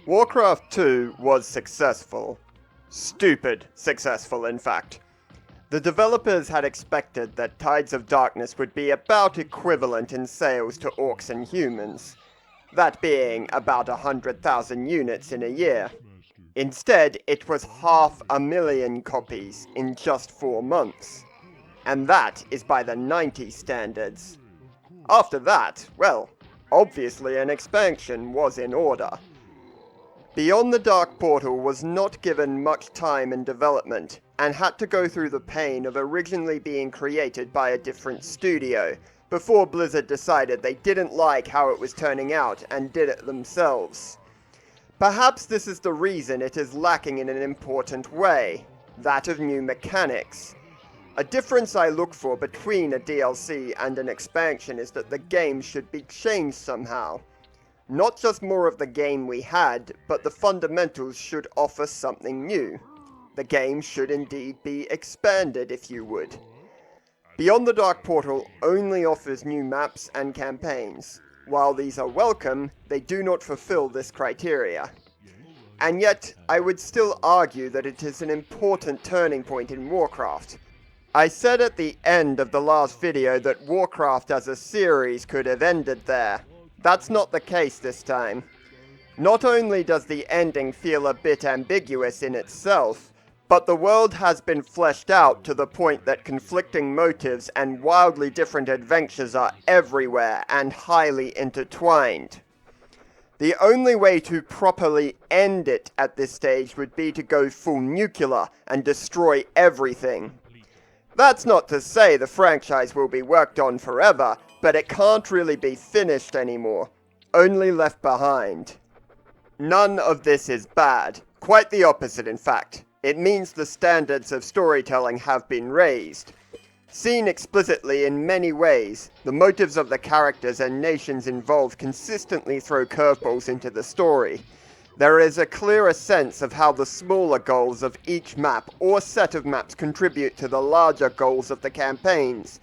Warcraft 2 was successful. Stupid successful, in fact. The developers had expected that Tides of Darkness would be about equivalent in sales to Orcs and Humans, that being about 100,000 units in a year. Instead, it was 500,000 copies in just 4 months. And that is by the 90 standards. After that, well, obviously an expansion was in order. Beyond the Dark Portal was not given much time in development, and had to go through the pain of originally being created by a different studio, before Blizzard decided they didn't like how it was turning out and did it themselves. Perhaps this is the reason it is lacking in an important way, that of new mechanics. A difference I look for between a DLC and an expansion is that the game should be changed somehow. Not just more of the game we had, but the fundamentals should offer something new. The game should indeed be expanded, if you would. Beyond the Dark Portal only offers new maps and campaigns. While these are welcome, they do not fulfill this criteria. And yet, I would still argue that it is an important turning point in Warcraft. I said at the end of the last video that Warcraft as a series could have ended there. That's not the case this time. Not only does the ending feel a bit ambiguous in itself, but the world has been fleshed out to the point that conflicting motives and wildly different adventures are everywhere and highly intertwined. The only way to properly end it at this stage would be to go full nuclear and destroy everything. That's not to say the franchise will be worked on forever, but it can't really be finished anymore, only left behind. None of this is bad, quite the opposite in fact. It means the standards of storytelling have been raised. Seen explicitly in many ways, the motives of the characters and nations involved consistently throw curveballs into the story. There is a clearer sense of how the smaller goals of each map or set of maps contribute to the larger goals of the campaigns.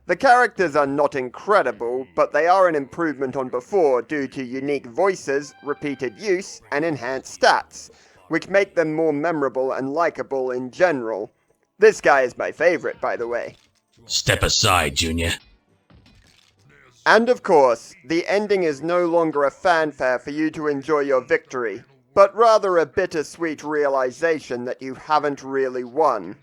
The characters are not incredible, but they are an improvement on before due to unique voices, repeated use, and enhanced stats, which make them more memorable and likable in general. This guy is my favorite, by the way. Step aside, Junior. And of course, the ending is no longer a fanfare for you to enjoy your victory, but rather a bittersweet realization that you haven't really won.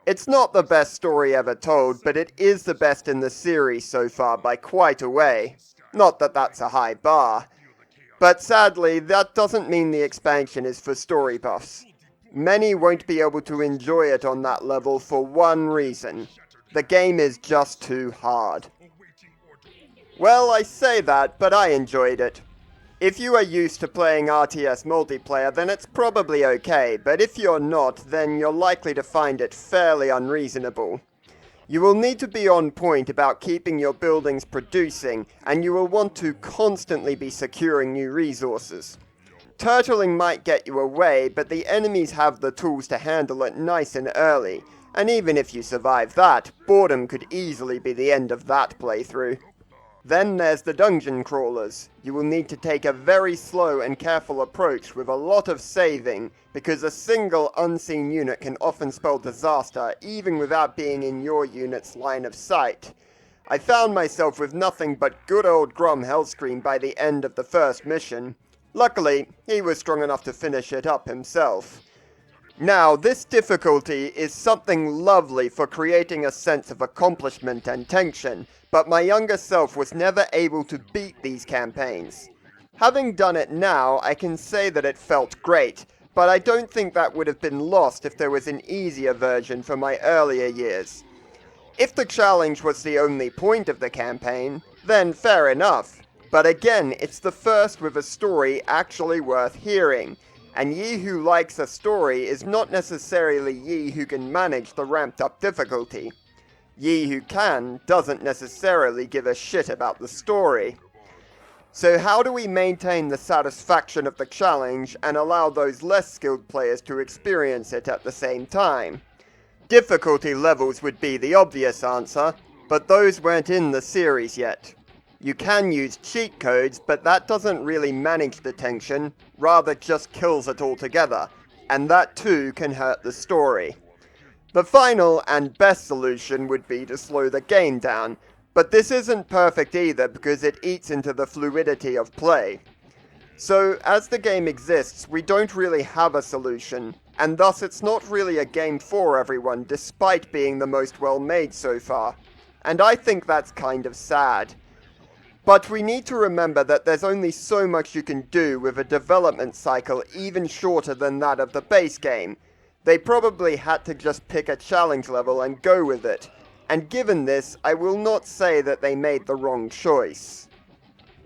It's not the best story ever told, but it is the best in the series so far by quite a way. Not that that's a high bar. But sadly, that doesn't mean the expansion is for story buffs. Many won't be able to enjoy it on that level for one reason. The game is just too hard. Well, I say that, but I enjoyed it. If you are used to playing RTS multiplayer, then it's probably okay, but if you're not, then you're likely to find it fairly unreasonable. You will need to be on point about keeping your buildings producing, and you will want to constantly be securing new resources. Turtling might get you away, but the enemies have the tools to handle it nice and early, and even if you survive that, boredom could easily be the end of that playthrough. Then there's the dungeon crawlers. You will need to take a very slow and careful approach with a lot of saving, because a single unseen unit can often spell disaster even without being in your unit's line of sight. I found myself with nothing but good old Grom Hellscream by the end of the first mission. Luckily, he was strong enough to finish it up himself. Now, this difficulty is something lovely for creating a sense of accomplishment and tension, but my younger self was never able to beat these campaigns. Having done it now, I can say that it felt great, but I don't think that would have been lost if there was an easier version for my earlier years. If the challenge was the only point of the campaign, then fair enough. But again, it's the first with a story actually worth hearing, and ye who likes a story is not necessarily ye who can manage the ramped up difficulty. Ye who can doesn't necessarily give a shit about the story. So how do we maintain the satisfaction of the challenge and allow those less skilled players to experience it at the same time? Difficulty levels would be the obvious answer, but those weren't in the series yet. You can use cheat codes, but that doesn't really manage the tension, rather just kills it altogether, and that too can hurt the story. The final and best solution would be to slow the game down, but this isn't perfect either because it eats into the fluidity of play. So, as the game exists, we don't really have a solution, and thus it's not really a game for everyone despite being the most well made so far. And I think that's kind of sad. But we need to remember that there's only so much you can do with a development cycle even shorter than that of the base game. They probably had to just pick a challenge level and go with it. And given this, I will not say that they made the wrong choice.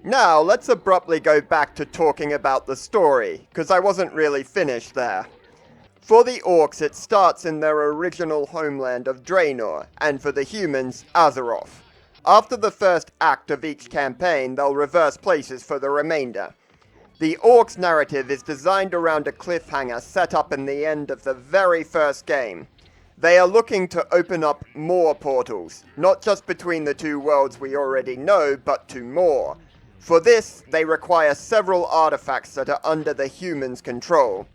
Now, let's abruptly go back to talking about the story, because I wasn't really finished there. For the Orcs, it starts in their original homeland of Draenor, and for the humans, Azeroth. After the first act of each campaign, they'll reverse places for the remainder. The Orcs narrative is designed around a cliffhanger set up in the end of the very first game. They are looking to open up more portals, not just between the two worlds we already know, but to more. For this, they require several artifacts that are under the humans' control.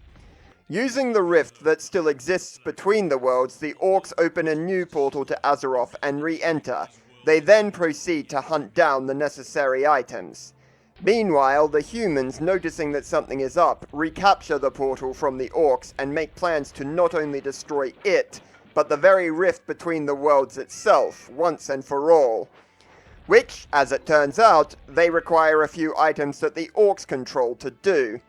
Using the rift that still exists between the worlds, the Orcs open a new portal to Azeroth and re-enter. They then proceed to hunt down the necessary items. Meanwhile, the humans, noticing that something is up, recapture the portal from the Orcs and make plans to not only destroy it, but the very rift between the worlds itself, once and for all. Which, as it turns out, they require a few items that the Orcs control to do.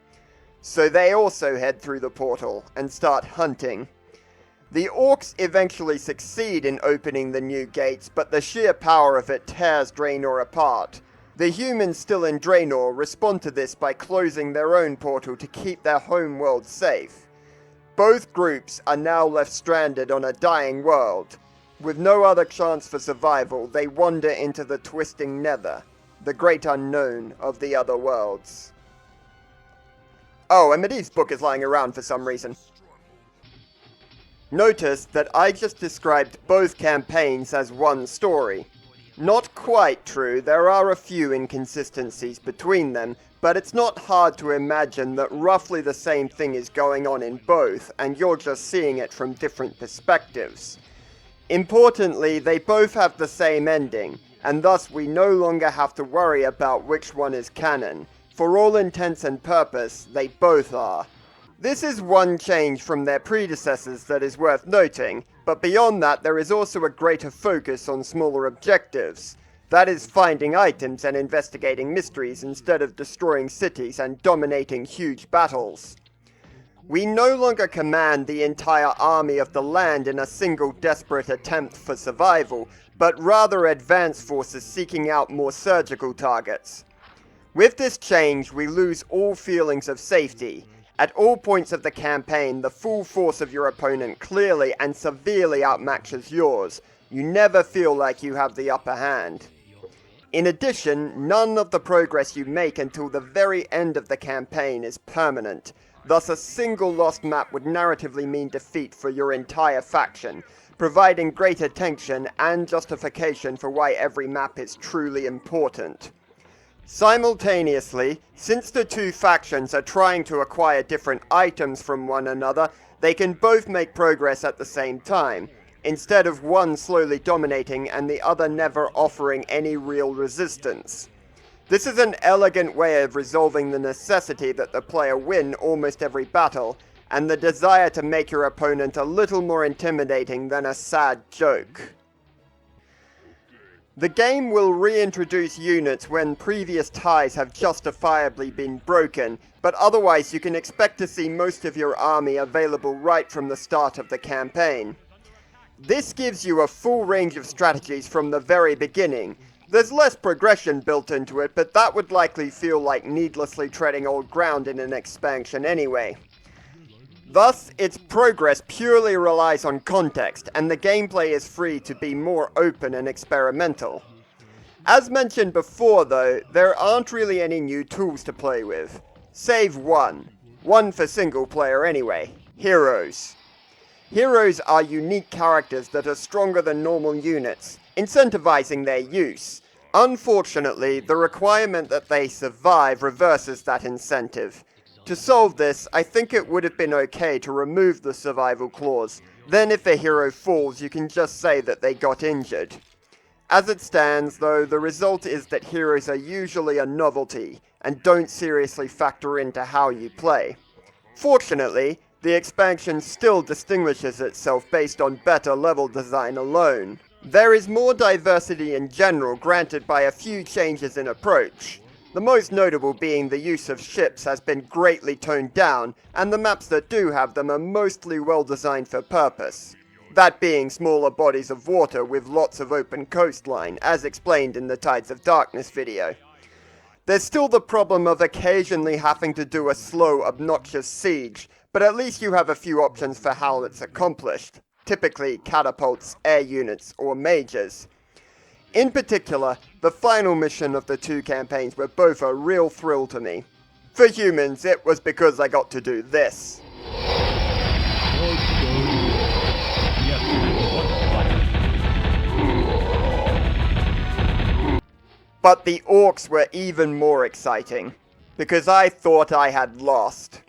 So they also head through the portal and start hunting. The Orcs eventually succeed in opening the new gates, but the sheer power of it tears Draenor apart. The humans still in Draenor respond to this by closing their own portal to keep their home world safe. Both groups are now left stranded on a dying world. With no other chance for survival, they wander into the twisting nether, the great unknown of the other worlds. Oh, and Medivh's book is lying around for some reason. Notice that I just described both campaigns as one story. Not quite true, there are a few inconsistencies between them, but it's not hard to imagine that roughly the same thing is going on in both, and you're just seeing it from different perspectives. Importantly, they both have the same ending, and thus we no longer have to worry about which one is canon. For all intents and purpose, they both are. This is one change from their predecessors that is worth noting, but beyond that there is also a greater focus on smaller objectives. That is finding items and investigating mysteries instead of destroying cities and dominating huge battles. We no longer command the entire army of the land in a single desperate attempt for survival, but rather advance forces seeking out more surgical targets. With this change, we lose all feelings of safety. At all points of the campaign, the full force of your opponent clearly and severely outmatches yours. You never feel like you have the upper hand. In addition, none of the progress you make until the very end of the campaign is permanent. Thus, a single lost map would narratively mean defeat for your entire faction, providing greater tension and justification for why every map is truly important. Simultaneously, since the two factions are trying to acquire different items from one another, they can both make progress at the same time, instead of one slowly dominating and the other never offering any real resistance. This is an elegant way of resolving the necessity that the player win almost every battle, and the desire to make your opponent a little more intimidating than a sad joke. The game will reintroduce units when previous ties have justifiably been broken, but otherwise you can expect to see most of your army available right from the start of the campaign. This gives you a full range of strategies from the very beginning. There's less progression built into it, but that would likely feel like needlessly treading old ground in an expansion anyway. Thus, its progress purely relies on context, and the gameplay is free to be more open and experimental. As mentioned before though, there aren't really any new tools to play with. Save one. One for single player anyway. Heroes. Heroes are unique characters that are stronger than normal units, incentivizing their use. Unfortunately, the requirement that they survive reverses that incentive. To solve this, I think it would have been okay to remove the survival clause. Then if a hero falls, you can just say that they got injured. As it stands, though, the result is that heroes are usually a novelty, and don't seriously factor into how you play. Fortunately, the expansion still distinguishes itself based on better level design alone. There is more diversity in general, granted by a few changes in approach. The most notable being the use of ships has been greatly toned down, and the maps that do have them are mostly well designed for purpose. That being smaller bodies of water with lots of open coastline, as explained in the Tides of Darkness video. There's still the problem of occasionally having to do a slow, obnoxious siege, but at least you have a few options for how it's accomplished. Typically catapults, air units, or mages. In particular, the final mission of the two campaigns were both a real thrill to me. For humans, it was because I got to do this. But the orcs were even more exciting, because I thought I had lost.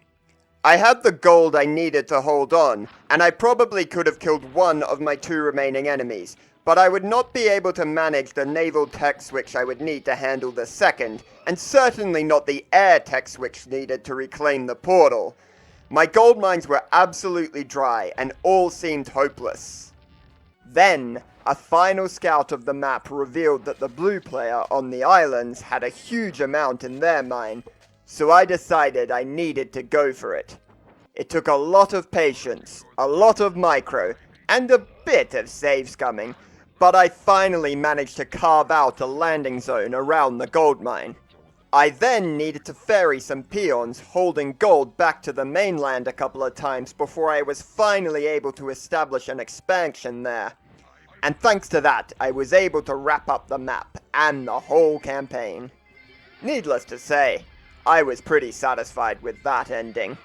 I had the gold I needed to hold on, and I probably could have killed one of my two remaining enemies, but I would not be able to manage the naval tech switch I would need to handle the second, and certainly not the air tech switch needed to reclaim the portal. My gold mines were absolutely dry, and all seemed hopeless. Then, a final scout of the map revealed that the blue player on the islands had a huge amount in their mine, so I decided I needed to go for it. It took a lot of patience, a lot of micro, and a bit of save scumming, but I finally managed to carve out a landing zone around the gold mine. I then needed to ferry some peons holding gold back to the mainland a couple of times before I was finally able to establish an expansion there. And thanks to that, I was able to wrap up the map and the whole campaign. Needless to say, I was pretty satisfied with that ending.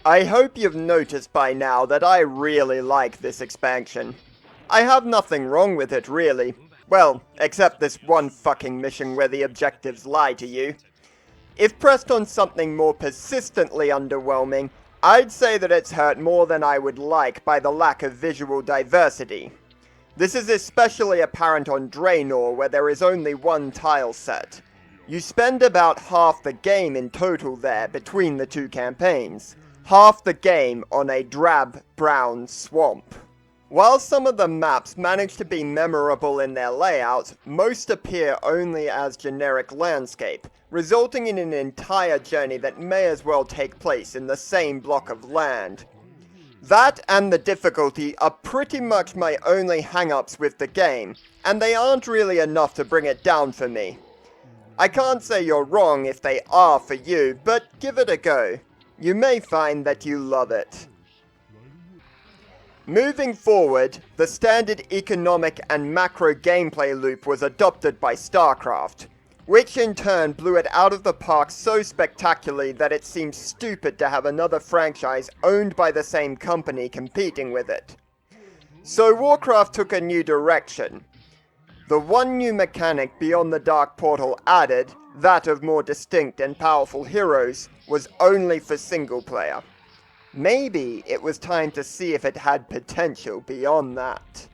I hope you've noticed by now that I really like this expansion. I have nothing wrong with it, really. Well, except this one fucking mission where the objectives lie to you. If pressed on something more persistently underwhelming, I'd say that it's hurt more than I would like by the lack of visual diversity. This is especially apparent on Draenor, where there is only one tile set. You spend about half the game in total there between the two campaigns. Half the game on a drab brown swamp. While some of the maps manage to be memorable in their layout, most appear only as generic landscape, resulting in an entire journey that may as well take place in the same block of land. That and the difficulty are pretty much my only hang-ups with the game, and they aren't really enough to bring it down for me. I can't say you're wrong if they are for you, but give it a go. You may find that you love it. Moving forward, the standard economic and macro gameplay loop was adopted by StarCraft, which in turn blew it out of the park so spectacularly that it seems stupid to have another franchise owned by the same company competing with it. So Warcraft took a new direction. The one new mechanic beyond the Dark Portal added, that of more distinct and powerful heroes, was only for single player. Maybe it was time to see if it had potential beyond that.